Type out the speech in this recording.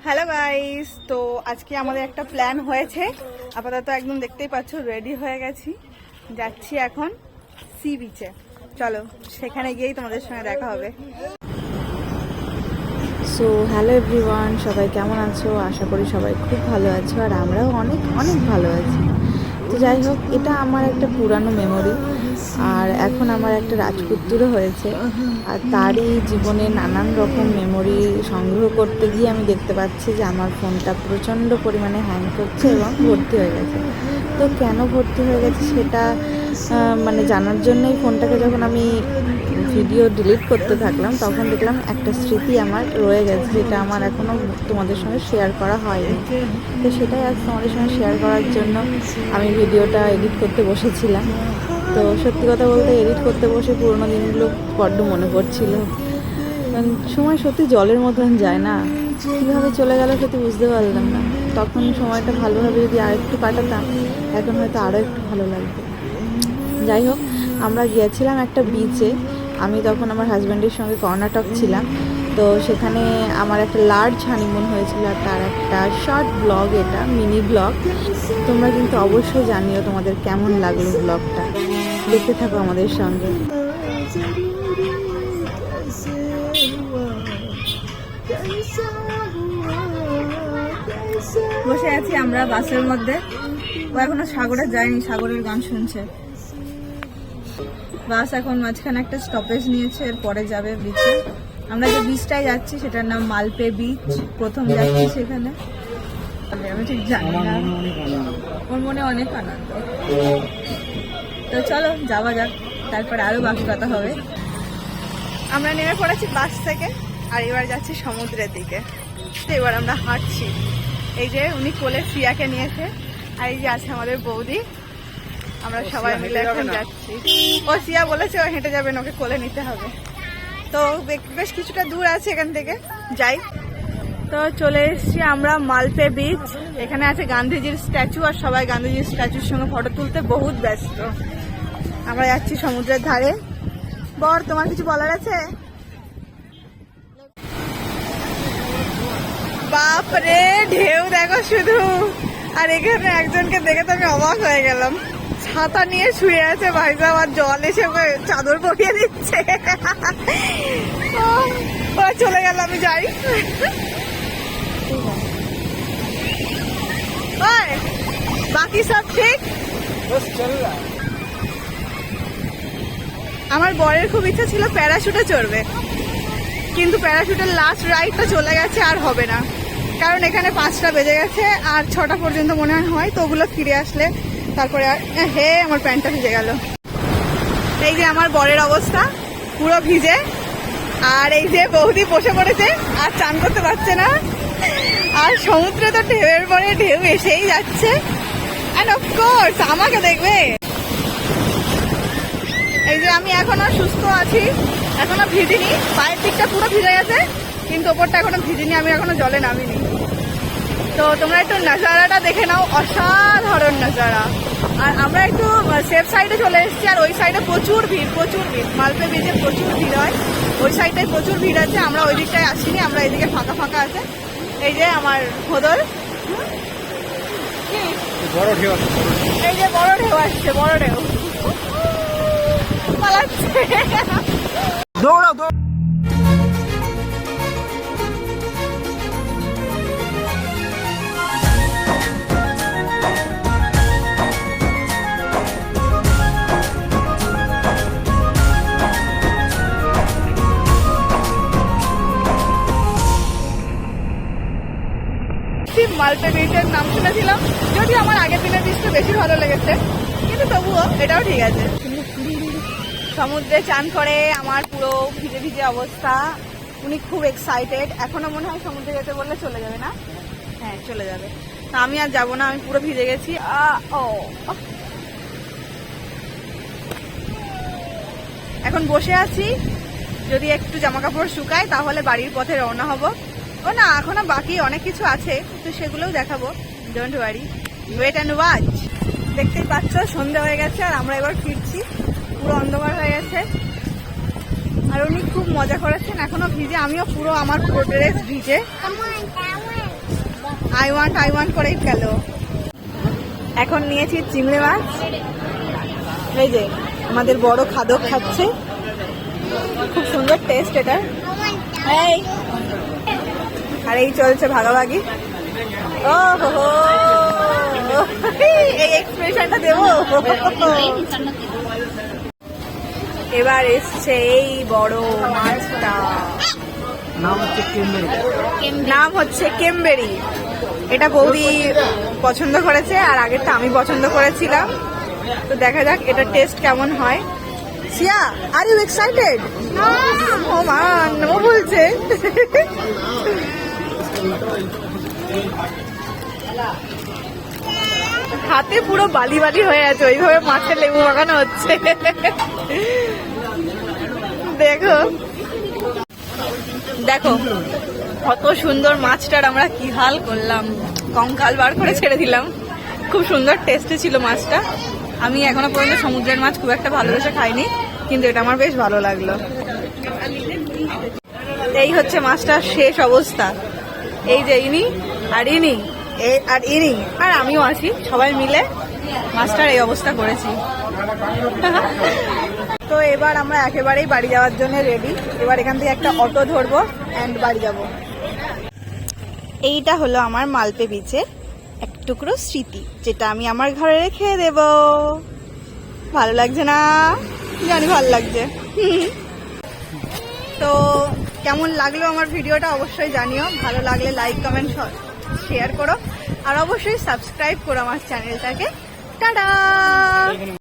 Hello guys, তো আজকে আমাদের একটা প্ল্যান হয়েছে। আপাতত একদম দেখতেই পাচ্ছ রেডি হয়ে গেছি, যাচ্ছি এখন সি বিচে। চলো সেখানে গিয়েই তোমাদের সঙ্গে দেখা হবে। সো হ্যালো এভরিওয়ান, সবাই কেমন আছো? আশা করি সবাই খুব ভালো আছো, আর আমরাও অনেক অনেক ভালো আছি। তো যাই হোক, এটা আমার একটা পুরানো মেমোরি, আর এখন আমার একটা রাজপুত্রও হয়েছে, আর তারই জীবনে নানান রকম মেমোরি সংগ্রহ করতে গিয়ে আমি দেখতে পাচ্ছি যে আমার ফোনটা প্রচণ্ড পরিমাণে হ্যাং করছে এবং ভর্তি হয়ে গেছে। তো কেন ভর্তি হয়ে গেছে সেটা জানার জন্যই ফোনটাকে যখন আমি ভিডিও ডিলিট করতে থাকলাম, তখন দেখলাম একটা স্মৃতি আমার রয়ে গেছে, যেটা আমার এখনও তোমাদের সঙ্গে শেয়ার করা হয়নি। তো সেটাই আজ তোমাদের সঙ্গে শেয়ার করার জন্য আমি ভিডিওটা এডিট করতে বসেছিলাম। তো সত্যি কথা বলতে, এডিট করতে বসে পুরোনো দিনগুলো বড্ড মনে পড়ছিল। সময় সত্যি জলের মতন যায় না, কীভাবে চলে গেল সত্যি বুঝতে পারলাম না। তখন সময়টা ভালোভাবে যদি আরেকটু কাটাতাম, এখন হয়তো আরও একটু ভালো লাগতো। যাই হোক, আমরা গিয়েছিলাম একটা বিচে। আমি তখন আমার হাজব্যান্ডের সঙ্গে কর্ণাটক ছিলাম। তো সেখানে আমার একটা লার্জ হানিমুন হয়েছিল, আর তার একটা শর্ট ব্লগ, এটা মিনি ব্লগ। তোমরা কিন্তু অবশ্যই জানিও তোমাদের কেমন লাগলো ব্লগটা, দেখতে থাকো আমাদের সঙ্গে। বসে আছি আমরা বাসের মধ্যে, ও এখনো সাগরে যায়নি, সাগরের গান শুনছে। বাস এখন মাঝখানে একটা স্টপেজ নিয়েছে, এরপরে যাবে বিচে। আমরা যে বিচটায় যাচ্ছি সেটার নাম মালপে বিচ। প্রথম যাচ্ছি সেখানে, আমি ঠিক জানি না, ওর মনে অনেক আনন্দ। তো চলো যাওয়া যাক, তারপরে আরো বাস কথা হবে। আমরা নেমে পড়েছি বাস থেকে, আর এবার যাচ্ছি সমুদ্রের দিকে। তো এবার আমরা হাঁটছি। এই যে উনি কোলে সিয়াকে নিয়েছে, আর এই যে আছে আমাদের বৌদি। আমরা সবাই মিলে এখন যাচ্ছি। ও সিয়া বলেছে ও হেঁটে যাবেন, ওকে কোলে নিতে হবে। তো বেশ কিছুটা দূর আছে এখান থেকে, যাই। তো চলে এসেছি আমরা মালপে বিচ। এখানে আছে গান্ধীজির স্ট্যাচু, আর সবাই গান্ধীজির স্ট্যাচুর সঙ্গে ফটো তুলতে বহুত ব্যস্ত। আমরা যাচ্ছি সমুদ্রের ধারে। বর, তোমার কিছু বলার আছে? বাপরে ঢেউ দেখো শুধু। আর এখানে একজনকে দেখে তো আমি অবাক হয়ে গেলাম, ছাতা নিয়ে শুয়ে আছে ভাইজান, আর জল এসে চাদর পরিয়ে দিচ্ছে। চলে গেল, আমি যাই। বাকি সব ঠিক? আমার বরের খুব ইচ্ছা ছিল প্যারাশুটে চড়বে, কিন্তু প্যারাশুটের লাস্ট রাইডটা চলে গেছে, আর হবে না। কারণ এখানে 5টা বেজে গেছে, আর 6টা পর্যন্ত মনে হয়। তো ওগুলো ফিরে আসলে তারপরে আর আমার প্যান্টটা ভিজে গেল। এই যে আমার বরের অবস্থা, পুরো ভিজে। আর এই যে বৌদি বসে পড়েছে, আর চান করতে পারছে না। আর সমুদ্রে তো ঢেউয়ের পরে ঢেউ এসেই যাচ্ছে, অ্যান্ড অফকোর্স আমাকে দেখবে। এই যে আমি এখনো সুস্থ আছি, এখনো ভিজিনি। পায়ের দিকটা পুরো ভিজে গেছে, কিন্তু ওপরটা এখনো ভিজিনি, আমি এখনো জলে নামিনি। তো তোমরা একটু নাজারাটা দেখে নাও, অসাধারণ নাজারা। আর আমরা একটু সেফ সাইডে চলে এসেছি, আর ওই সাইডে প্রচুর ভিড়, প্রচুর ভিড়। মালপে বিচে প্রচুর ভিড় হয়, ওই সাইডটায় প্রচুর ভিড় আছে। আমরা ওই দিকটায় আসিনি, আমরা এদিকে ফাঁকা ফাঁকা আছে। এই যে আমার হোদল, এই যে বড় ঢেউ আসছে, বড় ঢেউ পালাচ্ছে। দৌড়াও দৌড়াও। মালপে বিচের নাম শুনেছিলাম, যদিও আমার আগের দিনের বিচটা বেশি ভালো লেগেছে, কিন্তু তবুও এটাও ঠিক আছে। সমুদ্রে চান করে আমার পুরো ভিজে ভিজে অবস্থা। উনি খুব এক্সাইটেড, এখনো মনে হয় সমুদ্রে যেতে বললে চলে যাবে না? হ্যাঁ চলে যাবে। তা আমি আর যাবো না, আমি পুরো ভিজে গেছি। এখন বসে আছি, যদি একটু জামা কাপড় শুকায় তাহলে বাড়ির পথে রওনা হব। ও না, এখনো বাকি অনেক কিছু আছে, তো সেগুলোও দেখাবো। Don't worry, wait and watch. দেখতেই পাচ্ছ সন্ধ্যা হয়ে গেছে, আর আমরা এবার ফিরছি। পুরো অন্ধকার হয়ে গেছে, আর উনি খুব মজা করেছেন, এখনো ভিজে। আমিও পুরো, আমার পুরো ড্রেস ভিজে। আই ওয়ান্ট করেই গেল। এখন নিয়েছি চিংড়ি মাছ, এই যে আমাদের বড় খাদক খাচ্ছে, খুব সুন্দর টেস্ট এটা। এই আর এই চলছে ভাগাভাগি। ও হো হো, এই এক্সপ্রেশনটা দেবো। এবার এসছে এই বড় মাছটা, নাম হচ্ছে কেমবেরি। এটা বৌদি পছন্দ করেছে আর আগেরটা আমি পছন্দ করেছিলাম, তো দেখা যাক এটা টেস্ট কেমন হয়। সিয়া, আর ইউ এক্সাইটেড? ও মা, ও বলছে। হাতে পুরো বালি বালি হয়ে আছে, ওইভাবে মাছের লেবু মাখানো হচ্ছে। দেখো দেখো কত সুন্দর মাছটার আমরা কি হাল করলাম, কঙ্কাল বার করে ছেড়ে দিলাম। খুব সুন্দর টেস্টি ছিল মাছটা। আমি এখনো পর্যন্ত সমুদ্রের মাছ খুব একটা ভালোবেসে খাইনি, কিন্তু এটা আমার বেশ ভালো লাগলো। এই হচ্ছে মাছটার শেষ অবস্থা। এই যে ইনি আর ইনি আর ইনি আর আমিও আছি, সবাই মিলে মাছটার এই অবস্থা করেছি। তো এবার আমরা একেবারেই বাড়ি যাওয়ার জন্য রেডি। এবার এখান থেকে একটা অটো ধরবো অ্যান্ড বাড়ি যাব। এইটা হলো আমার মালপে বিচের এক টুকরো স্মৃতি, যেটা আমি আমার ঘরে রেখে দেব। ভালো লাগছে না? জানি ভালো লাগছে। তো কেমন লাগলো আমার ভিডিওটা অবশ্যই জানিও। ভালো লাগলে লাইক কমেন্ট শেয়ার করো, আর অবশ্যই সাবস্ক্রাইব করো আমার চ্যানেলটাকে। টাটা।